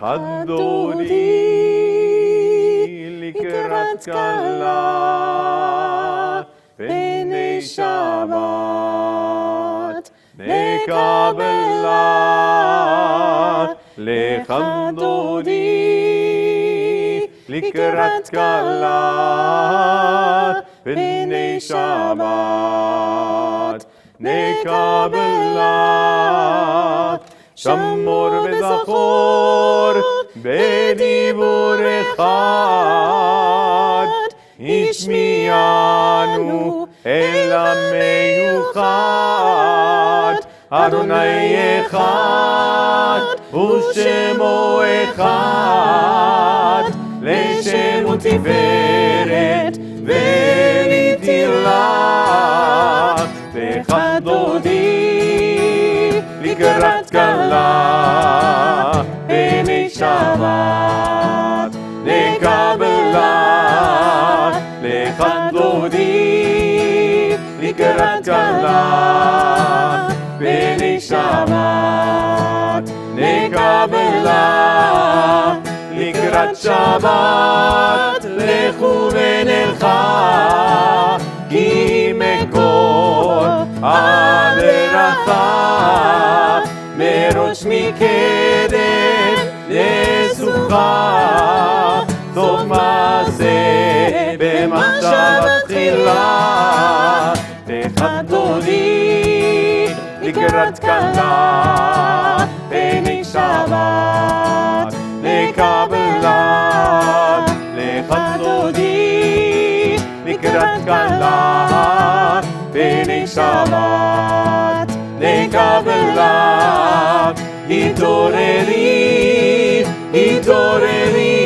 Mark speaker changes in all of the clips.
Speaker 1: לכבודי לקראת כלה פני שבת לקבלה לכבודי לקראת כלה פני שבת נקבלה שמור וזכור בדיבור אחד השמיענו אל המיוחד אדוני אחד ושמו אחד לשם ותפארת ונתילה לכבודי לקראת כלה פני שבת לקבלה לכבודי לקראת כלה פני שבת לקבלה לקראת שבת לכו ונלכה כי מקור הברכה מראש מקדם לסוכה סוף מעשה במחשבה תחילה לכבודי לקראת כלה פני שבת לקבלה לכבודי לקראת כלה פני שבת לקבלה התעוררי התעוררי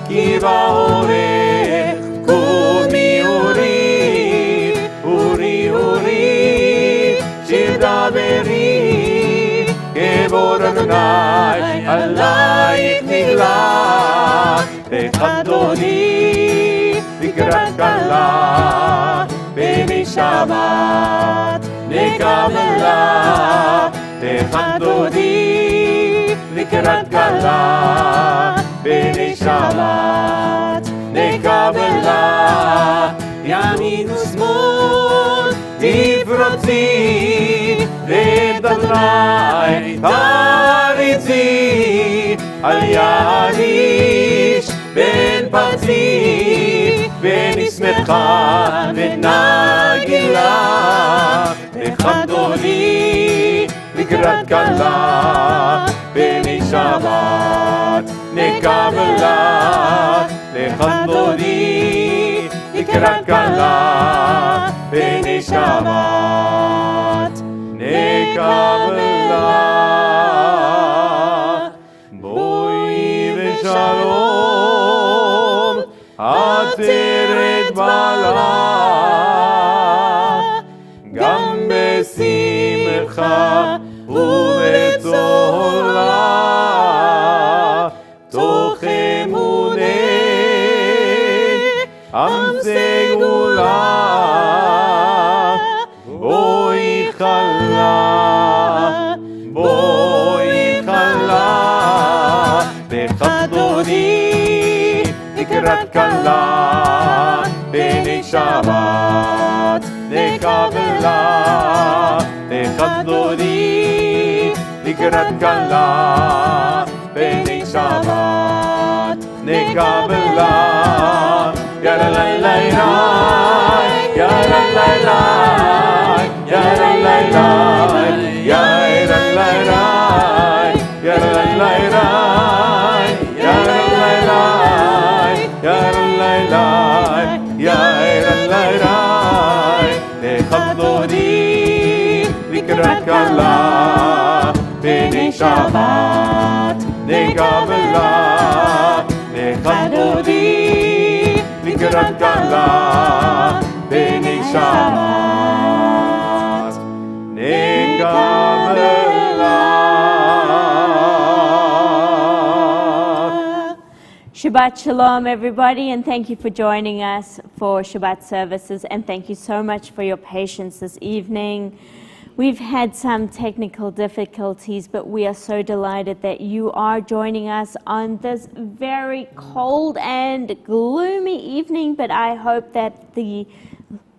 Speaker 1: כי באורך קומי אורי אורי אורי שיר דברי כבור אדוני עלייך נגלה לכבודי לקראת כלה פני שבת לקבלה לכבודי לקראת כלה פני שבת לקבלה ימין ושמאל תפרוצי ותדלי תריצי על יד איש בן פצי ונשמחה ונגילה לכבודי לקראת כלה פני שבת לקבלה לכבודי לקראת כלה פני שבת נקבלה בואי ושלום עצרת בעלה גם בשמחה ובצהלה תוך אמונה עם סגולה בואי חלה בואי חלה לכבודי לקראת כלה פני שבת לקבלה לכבודי לקראת כלה פני שבת נקבלה יאללה לילה יאללה לילה יאללה לילה יאללה לילה יאללה לילה יאללה לילה יאללה לילה יאללה לילה לכבודי לקראת כלה פני שבת נקבלה לכבודי לקראת כלה פני שבת נקבלה.
Speaker 2: Shabbat Shalom, everybody, and thank you for joining us for Shabbat services, and thank you so much for your patience this evening. We've had some technical difficulties, but we are so delighted that you are joining us on this very cold and gloomy evening, but I hope that the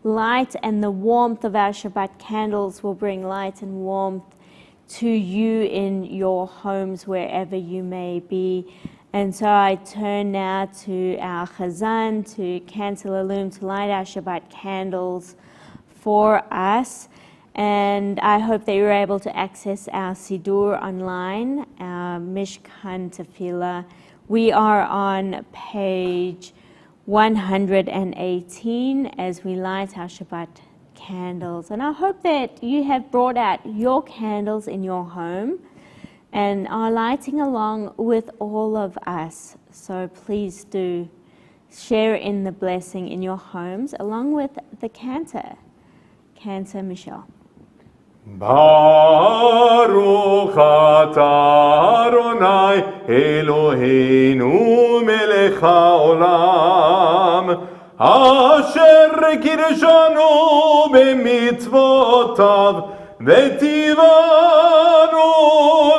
Speaker 2: light and the warmth of our Shabbat candles will bring light and warmth to you in your homes, wherever you may be. And so I turn now to our Chazan, to cancel Elum, to light our Shabbat candles for us. And I hope that you're able to access our Siddur online, our Mishkan Tefillah. We are on page 118 as we light our Shabbat candles. And I hope that you have brought out your candles in your home and are lighting along with all of us. So please do share in the blessing in your homes along with the cantor. Cantor Michelle.
Speaker 1: Baruch atah Adonai Eloheinu melech haolam asher kirshanu b'mitzvotav v'tivanu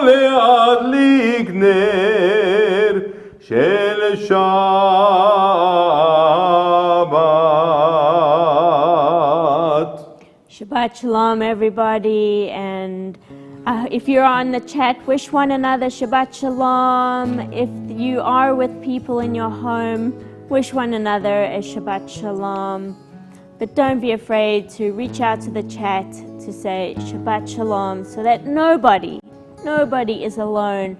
Speaker 1: le'adlik ner shel Shabbat.
Speaker 2: Shabbat Shalom, everybody, and if you're on the chat, wish one another Shabbat Shalom. If you are with people in your home, wish one another a Shabbat Shalom. But don't be afraid to reach out to the chat to say Shabbat Shalom so that nobody is alone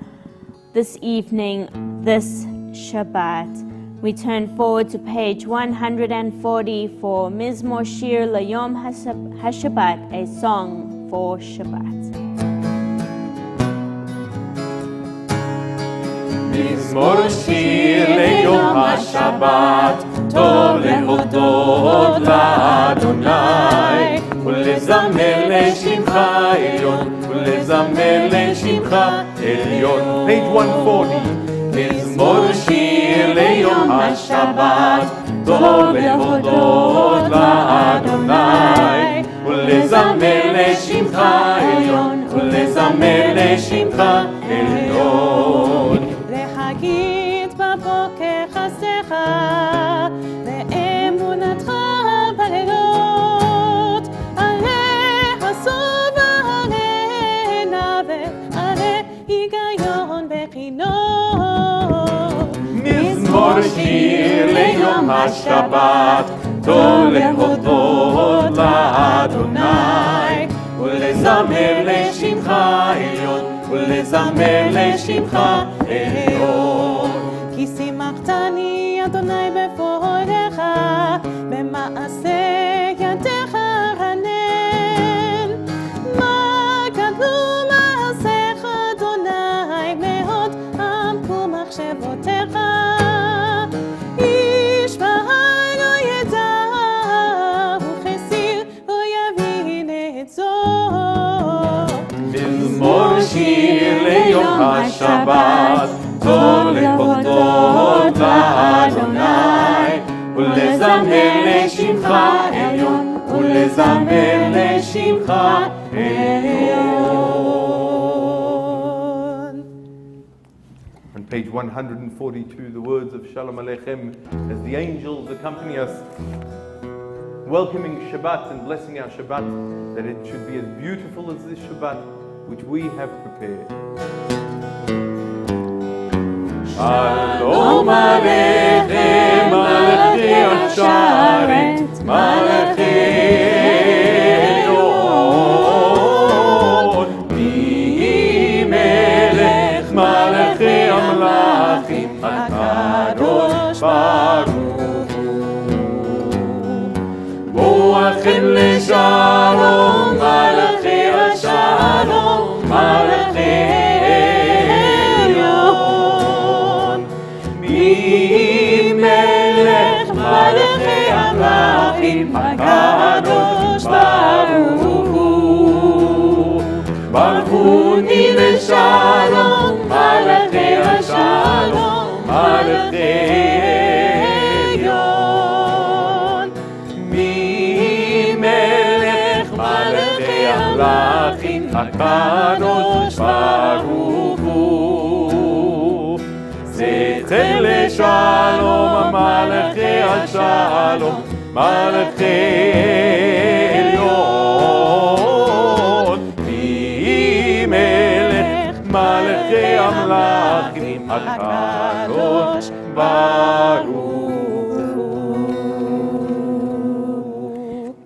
Speaker 2: this evening, this Shabbat. We turn forward to page 140 for Mizmor Shir Layom HaShabbat, a song for Shabbat.
Speaker 1: מזמור שיר ליום השבת, טוב להודות לאדוני, ולזמר לשמך עליון, ולזמר לשמך עליון. Page 140. מזמור שיר ליום השבת, טוב להודות לאדוני, ולזמר לשמך עליון, ולזמר לשמך עליון.
Speaker 3: להגיד בבוקר חסדך, ואמונתך בלילות, עלה הסוד ועלה נוות, עלה היגיון בחינות.
Speaker 1: מזמור שיר ליום השבת, טוב להודות לאדוני, ולזמר לשמך עליון, ולזמר לשמך עליון.
Speaker 3: כי שימחתני אדוני בפועלך, במעשה ידיך רנן. מה גדלו מעשיך אדוני, מאוד עמקו מחשבותיך. איש בהר לא ידע, וכסיר לא יבין את זאת.
Speaker 1: מזמור שיר ליום השבת, טוב להודות לאדוני, ולזמר לשמך עליון, ולזמר לשמך עליון. On page 142, the words of Shalom Aleichem, as the angels accompany us, welcoming Shabbat and blessing our Shabbat, that it should be as beautiful as this Shabbat which we have prepared. Shalom Aleichem, Malachi Asharet, Malachi Elyon, Mi Melech, Malachi Amlachim, HaKadosh Baruch Hu. Boachem leShalom, Malachi Ashalom, Malachi Elyon, Mi Melech, Malachi Amlachim, HaKadosh Baruch Hu. Baruchuni leShalom, Malachi Ashalom, Malachi Elyon, Mi Melech, Malachi המלאכים הקדוש ברוך הוא. זכר לשלום מלאכי השלום מלאכי עליון מי מלך מלאכי המלאכים הקדוש ברוך הוא.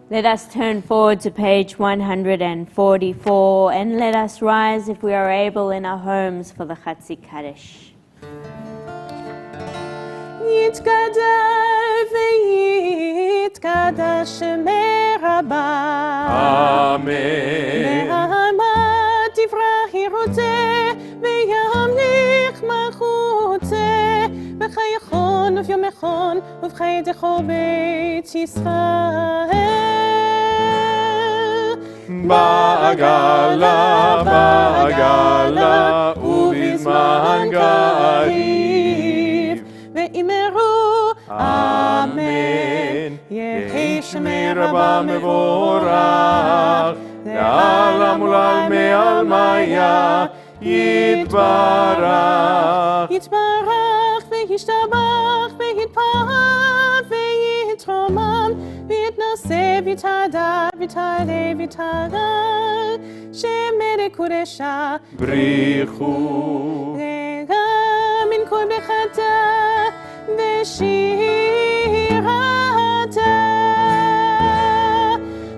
Speaker 2: Let us turn forward to page 144 and let us rise if we are able in our homes for the Chatzi Kaddish.
Speaker 3: יתגדל ויתקדש שמי רבה.
Speaker 1: אמן.
Speaker 3: נעמת תברח ירוצה וימליך מלכותה. בחייכון וביומכון ובחייתכו בית ישראל.
Speaker 1: בעגלה בעגלה ובזמן גריב
Speaker 3: ואמרו
Speaker 1: אמן. יהי שמי רבה מבורך לעלם ולעלמי עלמיה יתברך.
Speaker 3: יתברך וישתבח ויתפאר ויתרומם ויתנשא ויתהדר ויתעלה ויתהלל שמי קודשה
Speaker 1: בריחו
Speaker 3: רגע מן כל ברכתה ושירתה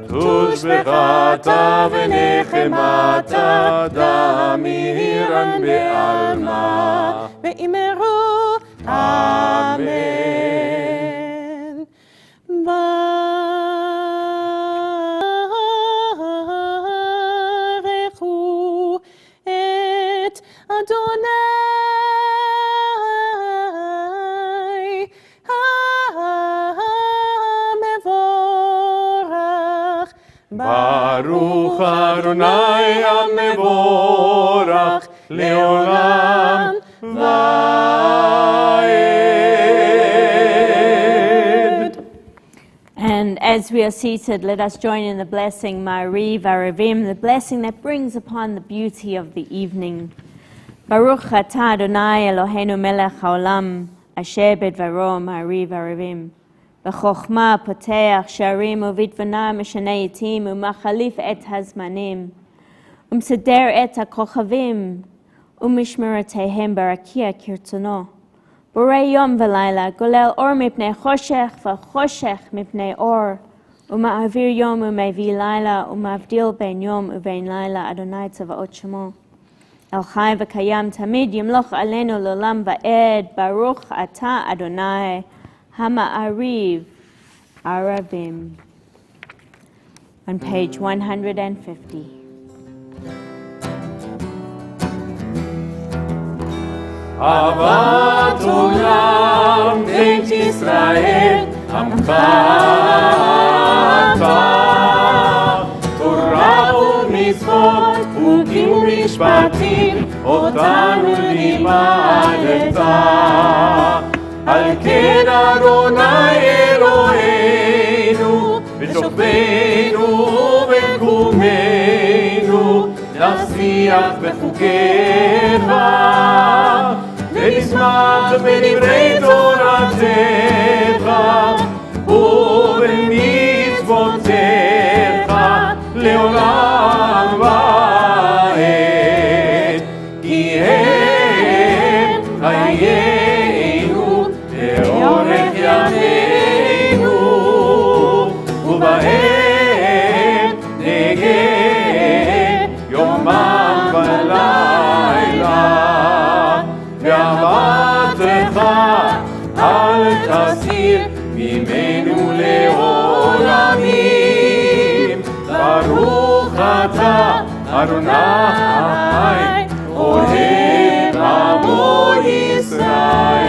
Speaker 3: תושבחתה ונחמתה דמירן בעלמה ואמרו אמן. ברכו את אדוני המבורך.
Speaker 1: ברוך אדוני המבורך לעולם ועד.
Speaker 2: And as we are seated, let us join in the blessing, Ma'ariv Arivim, the blessing that brings upon the beauty of the evening. Baruch atah Adonai Eloheinu melech haolam, asher bedvaro Ma'ariv Arivim. B'chokhmah poteach sharim uvitvana meshana yitim umachalif et hazmanim. Umseder et hakochavim umishmeretehem barakia kirtzono. Borei yom v'layla, golel or mipnei choshech v'choshech mipnei or, uma'avir yom u'mevi layla, uma'avdil ben yom u'bein layla, Adonai tzavaot shemo. El chai v'kayam tamid yimloch alenu l'olam va'ed, Baruch atah Adonai, hama'ariv aravim. On page 150.
Speaker 1: אהבת עולם בית ישראל עמך אתה תורה ומצוות חוקים ומשפטים אותנו לימדת על כן אדוני אלוהינו בשוכבנו ובקומנו נשיח בחוקיך ונשמח בדברי תורתך ובמצוותיך לעולם ועד. כי הם חיינו לאורך ימינו ובהם נגן יומם ולילה. ואהבתך אל תסיר ממנו לעולמים. ברוך אתה אדוני אוהב עמו ישראל.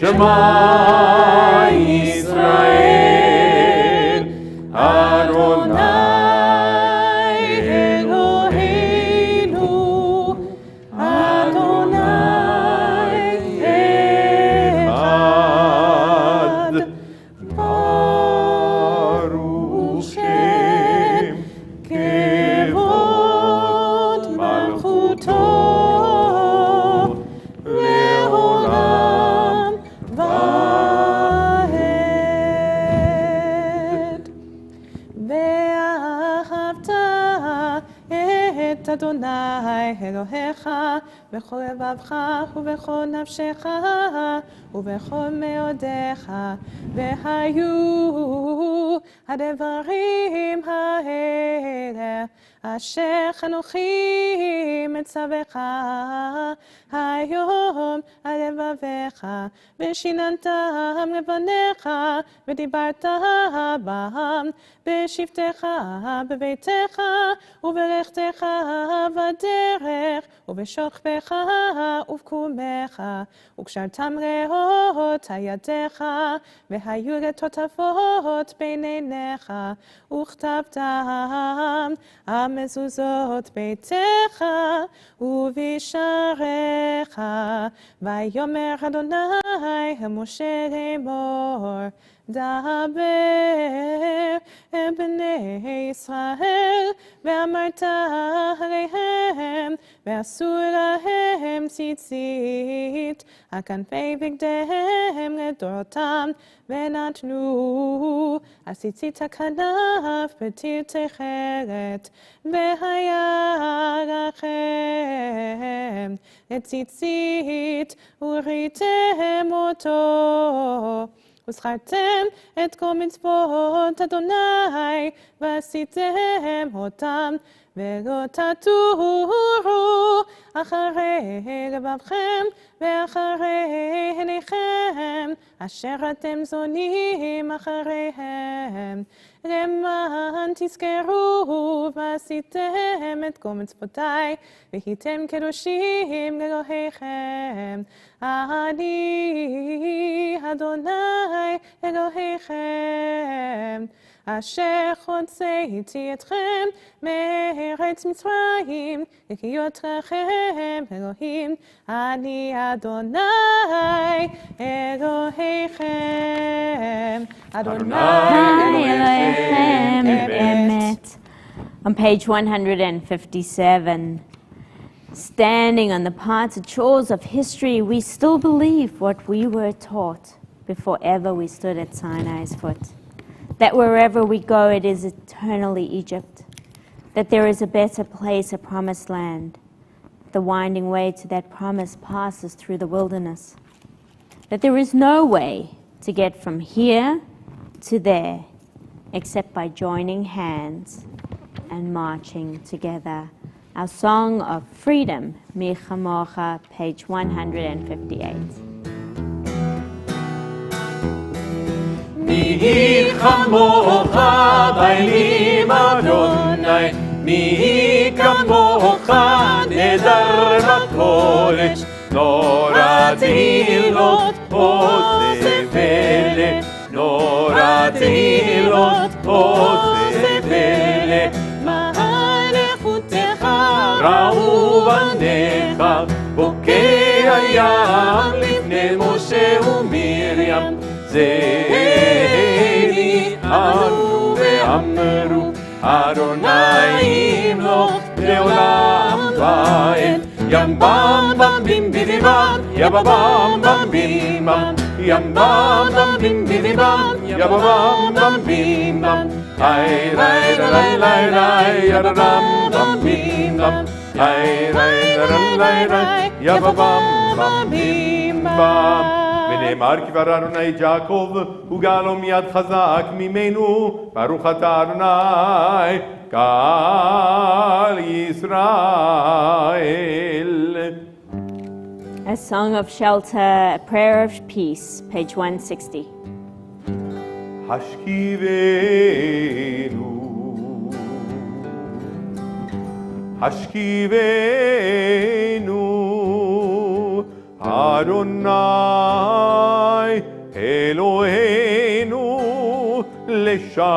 Speaker 1: שמע ישראל אדוני
Speaker 3: ואהבת את אדוני אלוהיך בכל לבבך ובכל נפשך ובכל מאודיך, והיו הדברים האלה אשר אנוכי מצווך היום על לבביך, ושיננתם לבניך ודיברת בם בשבתך בביתך ובלכתך בדרך ובשוכבך ובקומך, וקשרתם לאות על ידיך, והיו לתותפות בין עיניך, וכתבתם על מזוזות ביתך ובשעריך. ויאמר אדוני אל משה לאמור, דבר אל בני ישראל, ואמרת עליהם, ועשו להם ציצית על כנפי בגדיהם לדורותם, ונתנו על ציצית הכנף פתיל תכלת, והיה לכם לציצית וראיתם אותו. וזכרתם את כל מצוות אדוני ועשיתם אותם, ולא תטורו אחרי לבבכם ואחרי עיניכם אשר אתם זונים אחריהם, למען תזכרו ועשיתם את כל מצוותיי והייתם קדושים לאלוהיכם. אני אדוני אלוהיכם אשר הוצאתי אתכם מארץ מצרים לחיות לכם אלוהים. אני אדוני אלוהיכם,
Speaker 2: אדוני אלוהיכם אמת. On page 157, standing on the parted shores of history, we still believe what we were taught before ever we stood at Sinai's foot. That wherever we go, it is eternally Egypt. That there is a better place, a promised land. The winding way to that promise passes through the wilderness. That there is no way to get from here to there except by joining hands and marching together. Our song of freedom, Mi Chamocha, page 158.
Speaker 4: Mi chamocha b'elim Adonai, mi kamocha nedar b'kodesh, nora tehilot ose pele, nora tehilot ose pele, ma'alechutecha ra'u banecha, bokei hayam lifnei Moshe u'Miriam, Ze'eli anu ve'amru, Adonai imloch le'olam va'ed. Yam bam bam bim bidi bam, yabba bam bam bim bam, yam bam bam bim bidi bam, yabba bam bam bim bam. Ay ray ray ray ray, yabba bam bam bim bam. Ay ray ray ray ray, yabba bam bam bim bam. ונאמר כבר אדוני יעקב וגאלו מיד חזק ממנו, ברוך אתה אדוני גאל ישראל.
Speaker 2: A song of shelter, a prayer of peace, page 160.
Speaker 1: השכיבנו, השכיבנו, אדוני אלוהינו לשלום,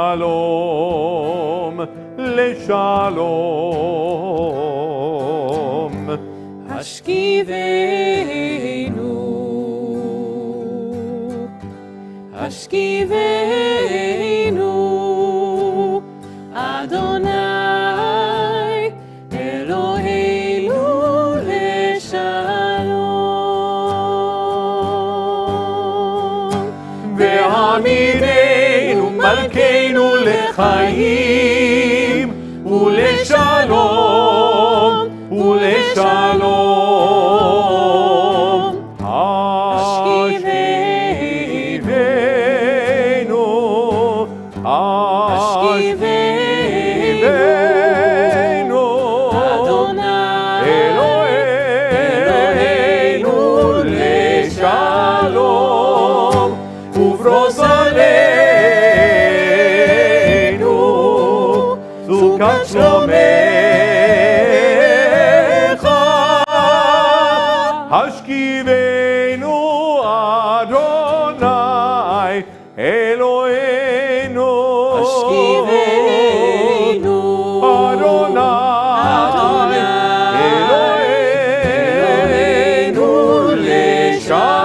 Speaker 1: לשלום.
Speaker 3: השכיבנו, השכיבנו, אדוני אלוהינו לשלום.
Speaker 4: ועמידנו מלכנו לחיים. לחיים ולשלום ולשלום. השכיבנו, השכיבנו, אדוני אלוהינו לשלום, ופרוס עלינו סוכת שלומך. השכיבנו אדוני אלוהינו,
Speaker 3: השכיבנו
Speaker 4: אדוני אלוהינו לשלום.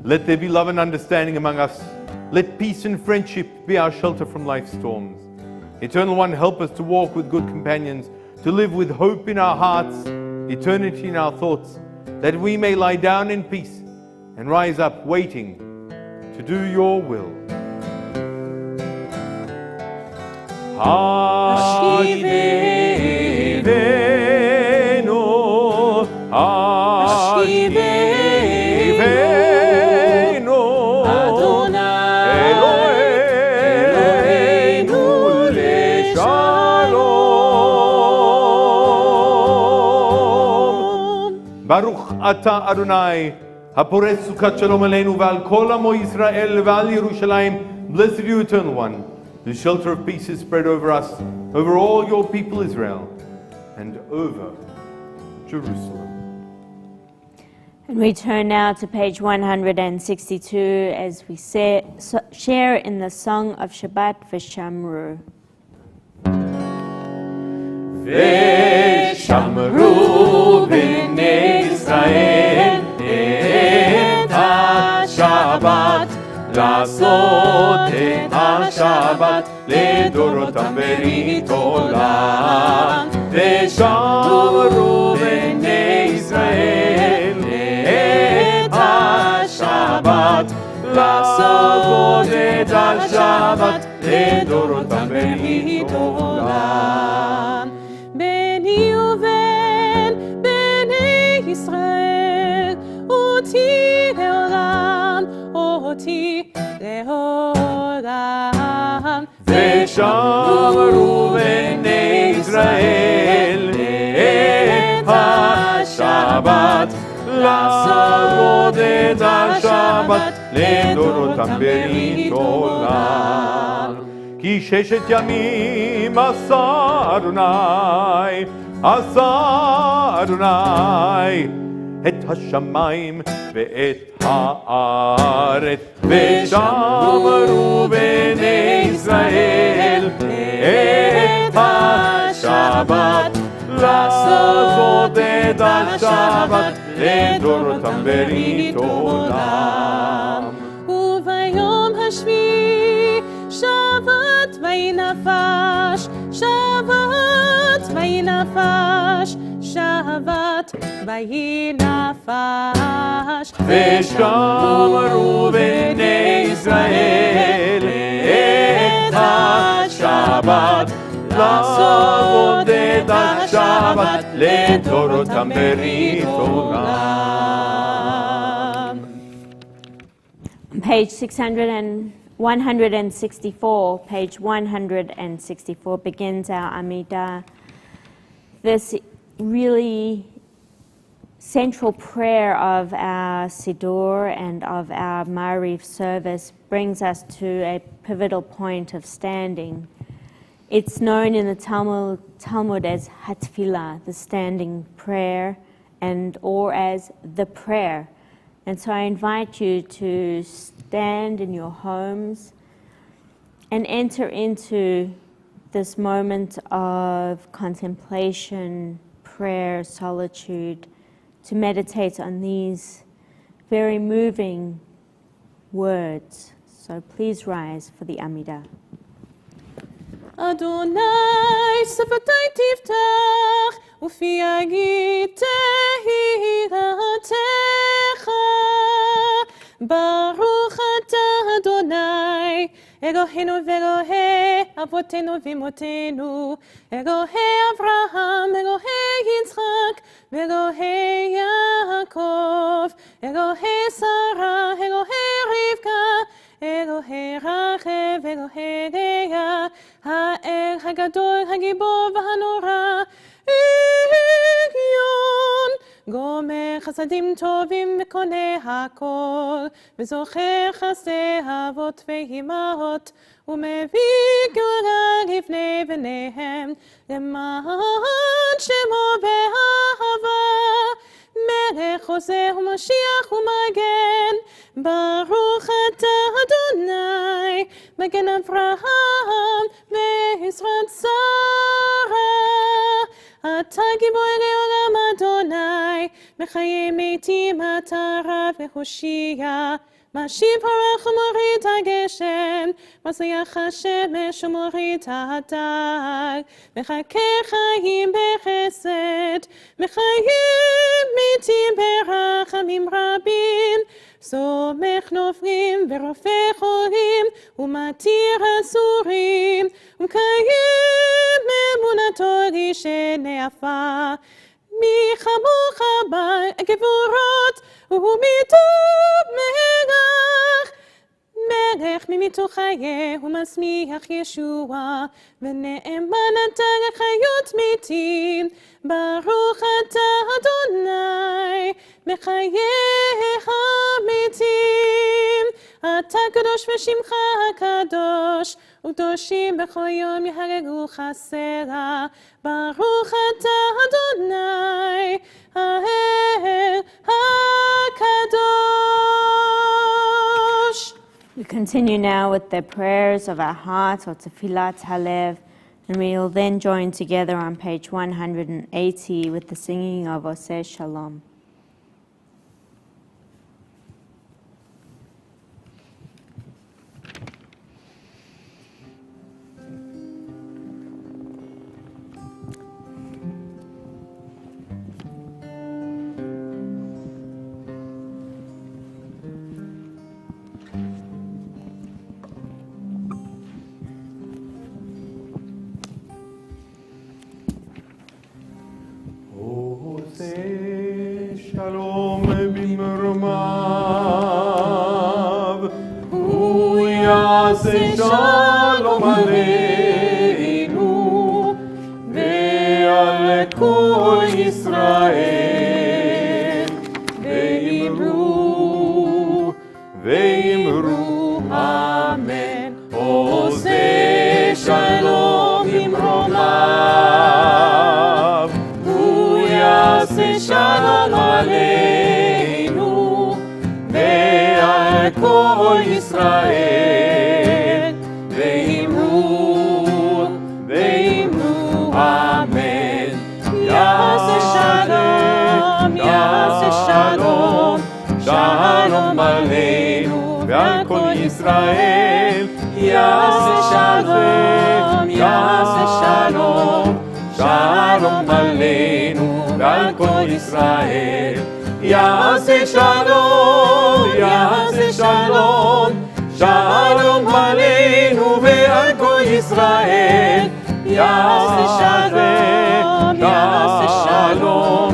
Speaker 1: Let there be love and understanding among us. Let peace and friendship be our shelter from life's storms. Eternal One, help us to walk with good companions, to live with hope in our hearts, eternity in our thoughts, that we may lie down in peace and rise up waiting to do your will.
Speaker 4: השכיבנו, השכיבנו,
Speaker 3: אדוני
Speaker 4: אלוהינו לשלום.
Speaker 1: ברוך אתה אדוני, הפורס סוכת שלום עלינו ועל כל עמו ישראל ועל ירושלים. Blessed you, Eternal One. The shelter of peace is spread over us, over all your people Israel, and over Jerusalem.
Speaker 2: And we turn now to page 162 as we share in the song of Shabbat V'Shamru.
Speaker 4: ושמרו בני ישראל את השבת, לעשות את השבת לדורותם ברית עולם. ושמרו בני ישראל את השבת, לעשות את השבת לדורותם ברית עולם.
Speaker 3: בני ובן בני ישראל, אותי לעולם, אותי לעולם.
Speaker 4: ושמרו בני ישראל את השבת, לעשות את השבת לדורותם ברית עולם.
Speaker 1: כי ששת ימים עשה אדוני, עשה אדוני את השמיים ואת הארץ.
Speaker 4: ושמרו בני ישראל את השבת, לעשות את השבת לדורותם ברית עולם.
Speaker 3: וביום השביעי שבת ויהי נפש, שבת ויהי נפש, שבת ויהי נפש.
Speaker 4: ושמרו בני ישראל את השבת, לעשות את השבת לדורותם ברית עולם.
Speaker 2: Page 164, page 164 begins our Amidah. This really central prayer of our Siddur and of our Ma'ariv service brings us to a pivotal point of standing. It's known in the Talmud as Hatfilah, the standing prayer, or as the prayer. And so I invite you to stand in your homes and enter into this moment of contemplation, prayer, solitude, to meditate on these very moving words. So please rise for the Amidah.
Speaker 3: Adonai שפתי תפתח ופי יגיד תהילתך, ברוך אתה אדוני, אלוהינו ואלוהי אבותינו ואמותינו, אלוהי אברהם, אלוהי יצחק, ואלוהי יעקב, אלוהי שרה, אלוהי רבקה, אלוהי רחל ואלוהי לאה, האל הגדול, הגיבור והנורא, עליון, גומר חסדים טובים וקונה הכל, וזוכר חסדי אבות ואימהות, ומביא גאולה לבני בניהם, למען שמו באהבה, מלך עוזר ומשיח ומגן, ברוך אתה אדוני, מגן אברהם ועזרת שרה. אתה גיבור לעולם אדוני, מחיי מתים אתה רב והושיע, משיב הרוח ומוריד הגשם, מזריח השמש ומוריד הדל, מחכה חיים בחסד, מחיים מתים ברחמים רבים, סומך נופלים ורופא חולים, ומתיר אסורים, ומקיים אמונתו לשני עפר. מי כמוך בגבורות, ומטוב מלך, מלך ממיתו חיה, ומשמיח ישוע, ונאמן אתה לחיות מתים, ברוך אתה אדוני, מחיי המתים. אתה קדוש ושמך הקדוש, וקדושים בכל יום יהללוך סלה, ברוך אתה אדוני, האל הקדוש.
Speaker 2: We continue now with the prayers of our heart, or Tefillat Halev, and we will then join together on page 180 with the singing of Oseh Shalom.
Speaker 4: שלום במרומיו, הוא יעשה שלום עלינו ועל כל ישראל, ואמרו אמן. עושה שלום במרומיו, יעשה שלום עלינו ועל כל ישראל, ואמרו אמן. יעשה שלום, יעשה שלום, שלום עלינו ועל כל ישראל, יעשה שלום, יעשה שלום, שלום עלינו ועל כל ישראל, יעשה שלום, יעשה שלום, שלום עלינו ועל כל ישראל, יעשה שלום, יעשה שלום,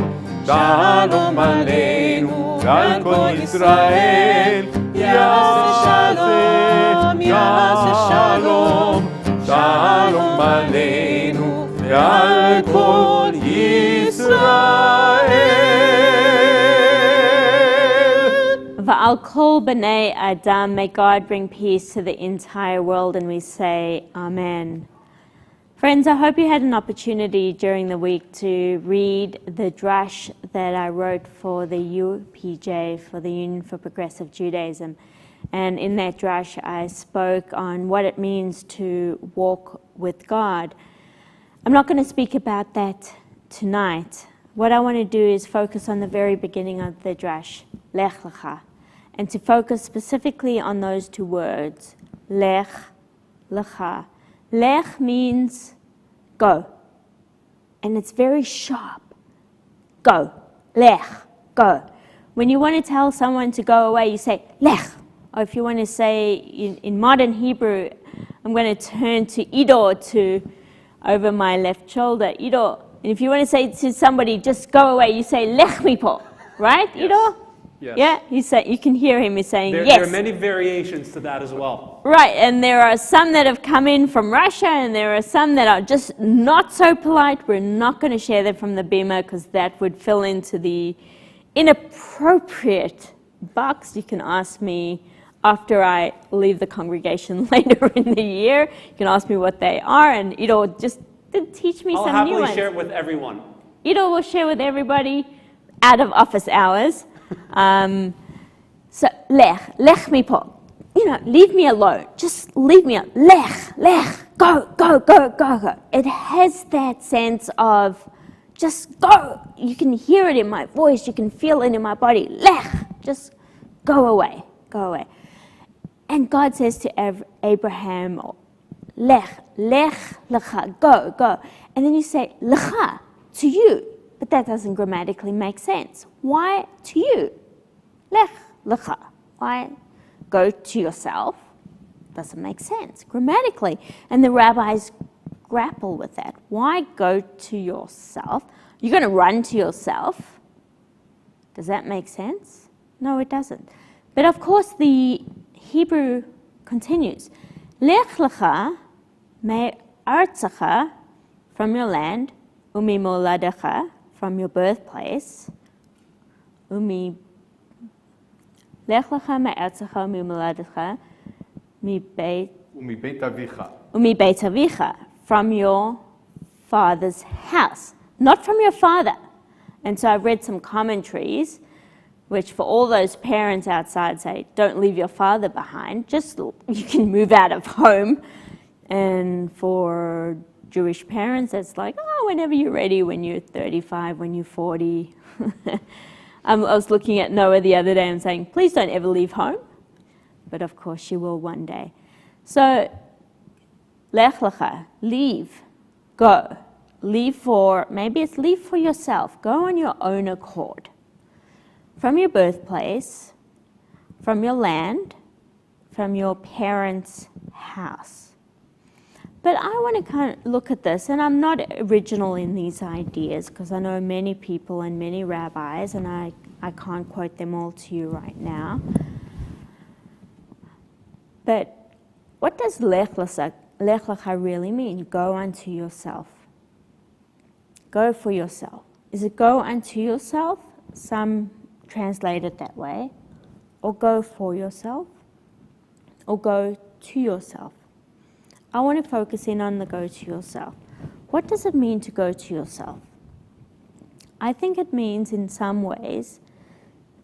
Speaker 4: שלום עלינו ועל כל ישראל, יעשה שלום, יעשה שלום, שלום עלינו ועל כל ישראל.
Speaker 2: Va'al kol b'nei Adam, may God bring peace to the entire world, and we say Amen. Friends, I hope you had an opportunity during the week to read the drash that I wrote for the UPJ, for the Union for Progressive Judaism. And in that drash, I spoke on what it means to walk with God. I'm not going to speak about that tonight. What I want to do is focus on the very beginning of the drash, Lech Lecha, and to focus specifically on those two words, Lech Lecha. Lech means go, and it's very sharp. Go, Lech, go. When you want to tell someone to go away, you say, lech. Or if you want to say in modern Hebrew, I'm going to turn to Ido over my left shoulder, Ido. And if you want to say to somebody, just go away, you say, lech mipo, right,
Speaker 5: Yes.
Speaker 2: Ido?
Speaker 5: Yes.
Speaker 2: Yeah, you can hear him, he's saying
Speaker 5: There,
Speaker 2: yes.
Speaker 5: there are many variations to that as well.
Speaker 2: Right, and there are some that have come in from Russia, and there are some that are just not so polite. We're not going to share them from the Bima because that would fill into the inappropriate box. You can ask me after I leave the congregation later in the year. You can ask me what they are, and just teach me
Speaker 5: I'll
Speaker 2: some new
Speaker 5: happily
Speaker 2: ones.
Speaker 5: share it with everyone.
Speaker 2: Will share with everybody out of office hours. So, lech mi po. Leave me alone. Just leave me alone. Lech, go. It has that sense of just go. You can hear it in my voice. You can feel it in my body. Lech, just go away. And God says to Abraham, lech, lecha, go. And then you say, lecha, to you. But that doesn't grammatically make sense. Why to you? Lech, lecha. Why go to yourself? Doesn't make sense grammatically. And the rabbis grapple with that. Why go to yourself? You're going to run to yourself. Does that make sense? No, it doesn't. But of course, the Hebrew continues. Lech lecha me'artzecha, from your land, umimoladecha, from your birthplace, lech lecha me'artzecha umimoladecha,
Speaker 1: Umibeit avicha.
Speaker 2: umibeit avicha, from your father's house, not from your father. And so I've read some commentaries which for all those parents outside say, don't leave your father behind, just you can move out of home. And for Jewish parents, it's like, whenever you're ready, when you're 35, when you're 40. I was looking at Noah the other day and saying, please don't ever leave home. But of course she will one day. So, lech lecha, leave, go. Leave for, maybe it's leave for yourself. Go on your own accord. From your birthplace, from your land, from your parents' house. But I want to kind of look at this, and I'm not original in these ideas because I know many people and many rabbis, and I can't quote them all to you right now. But what does lech lecha really mean? Go unto yourself. Go for yourself. Is it go unto yourself? Some translate it that way. Or go for yourself. Or go to yourself. I want to focus in on the go to yourself. What does it mean to go to yourself? I think it means in some ways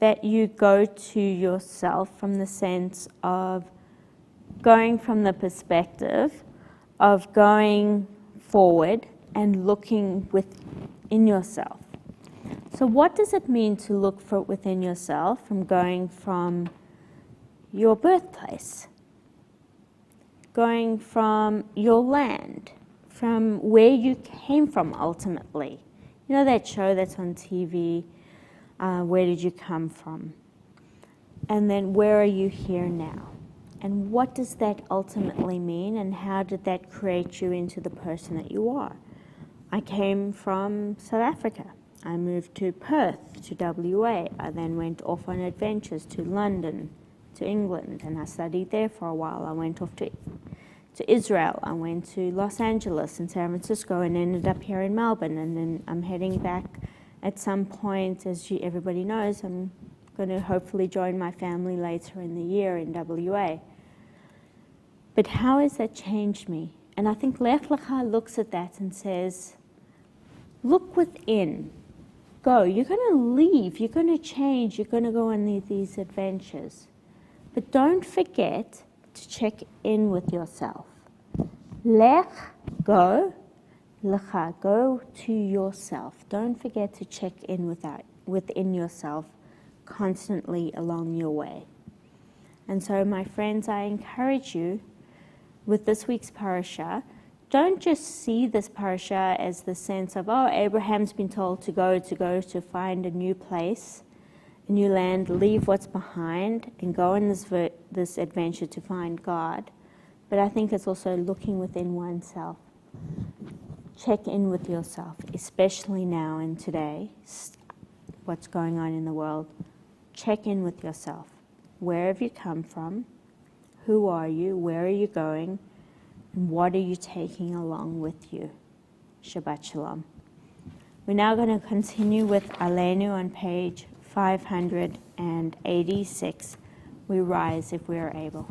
Speaker 2: that you go to yourself from the sense of going from the perspective of going forward and looking within yourself. So what does it mean to look for within yourself from going from your birthplace? Going from your land, from where you came from ultimately. You know that show that's on TV, Where Did You Come From? And then where are you here now? And what does that ultimately mean, and how did that create you into the person that you are? I came from South Africa. I moved to Perth, to WA. I then went off on adventures to London, to England, and I studied there for a while. I went off to Israel. I went to Los Angeles and San Francisco and ended up here in Melbourne. And then I'm heading back at some point, as everybody knows, I'm going to hopefully join my family later in the year in WA. But how has that changed me? And I think Lech Lecha looks at that and says, look within. Go. You're going to leave. You're going to change. You're going to go on these adventures. But don't forget to check in with yourself. Lech, go. Lecha, go to yourself. Don't forget to check in within yourself constantly along your way. And so, my friends, I encourage you with this week's parasha, don't just see this parasha as the sense of, Abraham's been told to go to find a new place new land, leave what's behind and go on this adventure to find God. But I think it's also looking within oneself. Check in with yourself, especially now and today, what's going on in the world. Check in with yourself. Where have you come from? Who are you? Where are you going? And what are you taking along with you? Shabbat Shalom. We're now going to continue with Aleinu on page 586. We rise if we are able.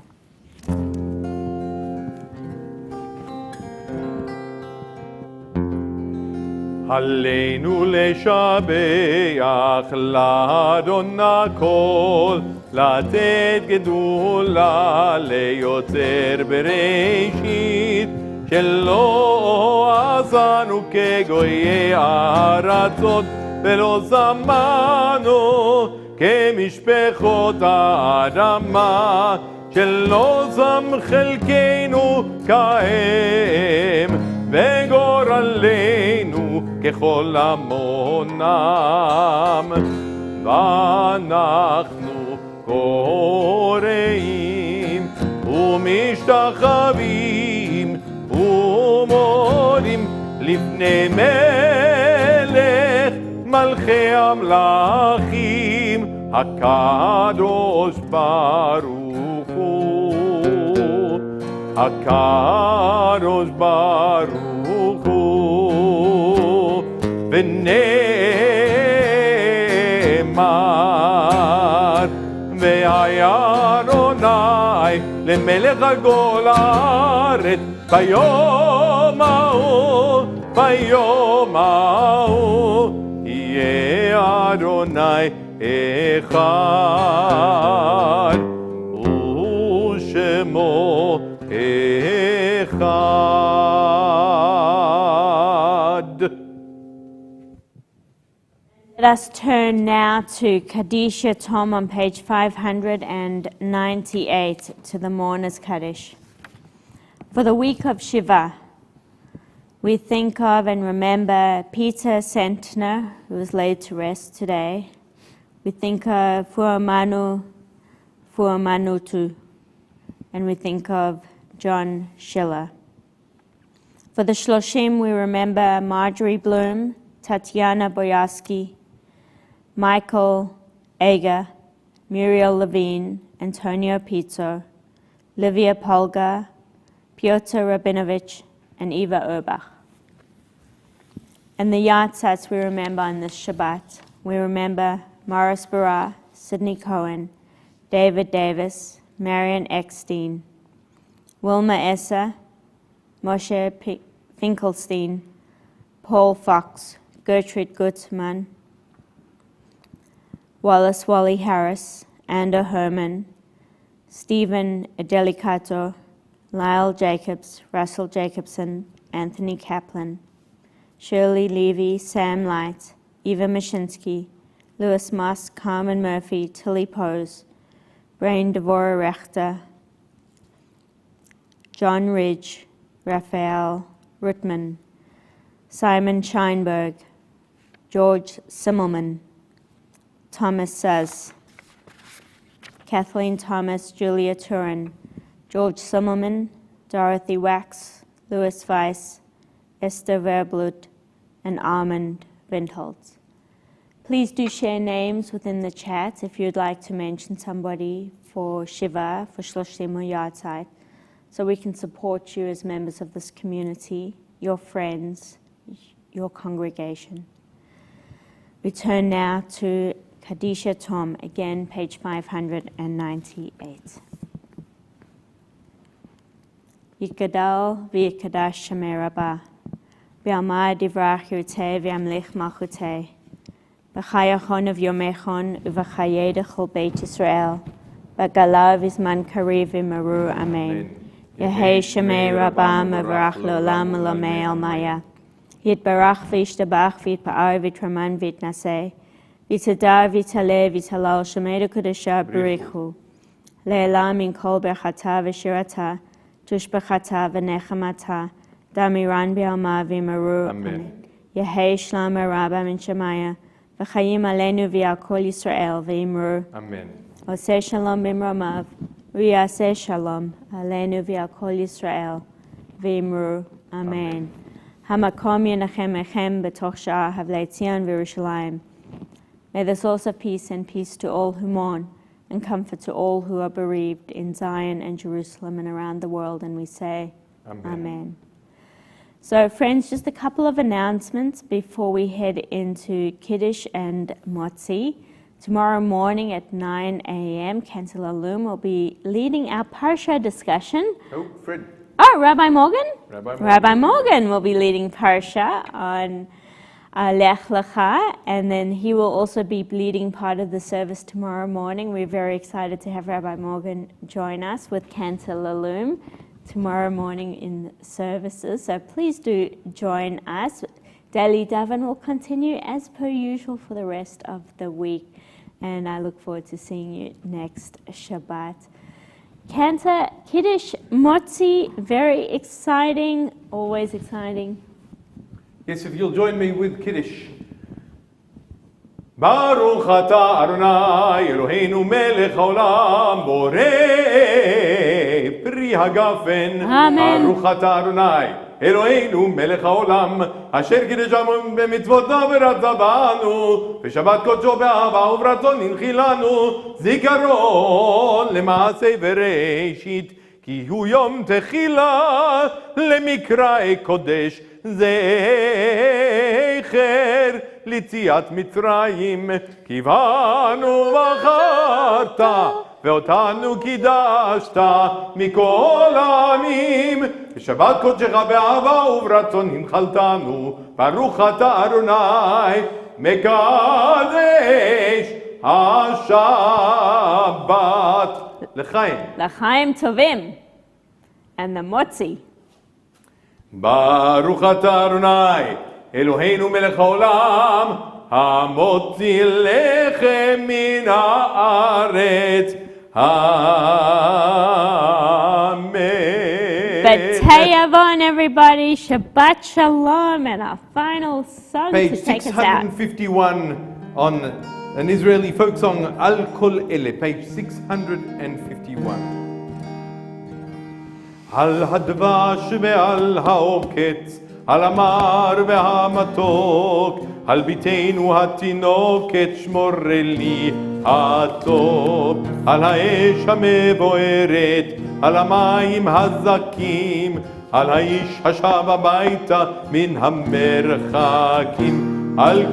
Speaker 4: עלינו לשבח לאדון הכל, לתת גדולה ליוצר בראשית, שלא עשנו כגויי הארצות, ולא זמנו כמשפחות האדמה, שלא זם חלקנו כהם, וגורלנו ככל המונם. ואנחנו קוראים ומשתחווים ומודים לפני מלך מלכי המלכים, הקדוש ברוך הוא, הקדוש ברוך הוא. ונאמר והיה אדוני למלך על כל הארץ ביום ההוא, ביום ההוא יהיה אדוני אחד ושמו אחד.
Speaker 2: Let us turn now to Kaddish Tom on page 598 to the Mourner's Kaddish. For the week of Shiva, we think of and remember Peter Sentner, who was laid to rest today. We think of Fuamanutu, and we think of John Schiller. For the Shloshim, we remember Marjorie Bloom, Tatiana Boyarsky, Michael Ager, Muriel Levine, Antonio Pizzo, Livia Polgar, Piotr Rabinovich, and Eva Urbach. And the Yatzats we remember on this Shabbat. We remember Morris Barra, Sidney Cohen, David Davis, Marion Eckstein, Wilma Esser, Moshe Finkelstein, Paul Fox, Gertrude Gutmann, Wallace Wally Harris, Ando Herman, Stephen Delicato, Lyle Jacobs, Russell Jacobson, Anthony Kaplan, Shirley Levy, Sam Light, Eva Mashinsky, Louis Moss, Carmen Murphy, Tilly Pose, Brain Devora Rechter, John Ridge, Raphael Ruttman, Simon Scheinberg, George Simmelman, Thomas Saz, Kathleen Thomas, Julia Turin, George Simmelman, Dorothy Wax, Louis Weiss, Esther Verblut, and Armand Windholz. Please do share names within the chat if you'd like to mention somebody for Shiva, for Shloshim or Yahrzeit, so we can support you as members of this community, your friends, your congregation. We turn now to Kaddish Tom, again, page 598. Yikadal v'yikadash Shemei Rabbah, v'yamad divrach yurtei v'yamlich malchutei, v'chayachon of yomechon uv'chayei d'chol Beit Yisrael, v'galav v'zman kariv v'marur amen. Yehei Shemei Rabbah mevarach le'olam elamei almaya, yitbarach v'yishtabach v'yitpa'ar v'yitraman v'yitnaseh, v'yitadar v'yitaleh v'yitalal Shemei d'kodashah b'richu, le'elam min kol berchata v'shirata, tushbachata v'nechamata, damiran b'alma v'marur amen. Yehei Shlomo Rabba min Shemaya, וחיים עלינו ועל כל ישראל, ואמרו,
Speaker 1: Amen.
Speaker 2: עושה שלום במרומיו, ויעשה שלום עלינו ועל כל ישראל, ואמרו, אמן. המקום ינחם לכם בתוך שער הבלי ציון וירושלים. May the source of peace and peace to all who mourn, and comfort to all who are bereaved in Zion and Jerusalem and around the world, and we say, Amen. So friends, just a couple of announcements before we head into Kiddush and Motzi. Tomorrow morning at 9 a.m., Chancellor Loom will be leading our Parsha discussion.
Speaker 1: Oh, Fred.
Speaker 2: Oh, Rabbi Morgan?
Speaker 1: Rabbi
Speaker 2: Morgan will be leading Parsha on Lech Lecha, and then he will also be leading part of the service tomorrow morning. We're very excited to have Rabbi Morgan join us with Chancellor Loom tomorrow morning in services. So please do join us. Daily Daven will continue as per usual for the rest of the week, and I look forward to seeing you next Shabbat. Cantor, Kiddush, Motzi, very exciting, always exciting.
Speaker 1: Yes, if you'll join me with Kiddush. Baruch atah Adonai Eloheinu melech haolam borei pri hagafen.
Speaker 2: Amen.
Speaker 1: Baruch atah Adonai Eloheinu melech haolam asher קידשנו במצוותיו ורצה בנו ושבת קודשו באהבה וברצון הנחיל לנו זיכרון למעשה וראשית כי הוא יום תחילה למקראי קודש זכר ליציאת מצרים כי באנו בחרת ואותנו קידשת מכל העמים בשבת קודשך באהבה וברצון הנחלתנו ברוך אתה אדוני מקדש השבת לחיים.
Speaker 2: L'chaim Tovim and the Motzi.
Speaker 1: ברוך אתה אדוני אלוהינו מלך העולם המוציא לחם מן הארץ amen.
Speaker 2: B'teyavon, everybody, Shabbat Shalom, and our final song
Speaker 1: Page
Speaker 2: to take us out.
Speaker 1: 651 on an Israeli folk song Al Kol Ele, page 651. על הדבש ועל העוקץ, על המר והמתוק, על ביתנו התינוקת שמור לי הטוב, על האש המבוערת, על המים הזכים, על האיש השב הביתה מן המרחקים. על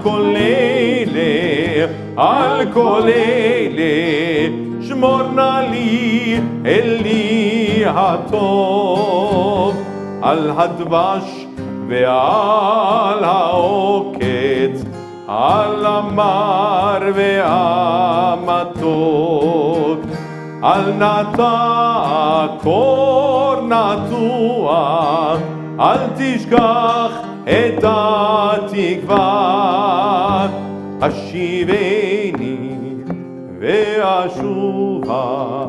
Speaker 1: כל אלה, שמור נא לי אלי הטוב, על הדבש ועל העוקץ, על המר והמתוק, על נטע קור נטוע, אל תשכח את התקווה, השיבני ואשובה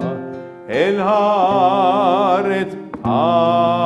Speaker 1: אל הארץ הטובה.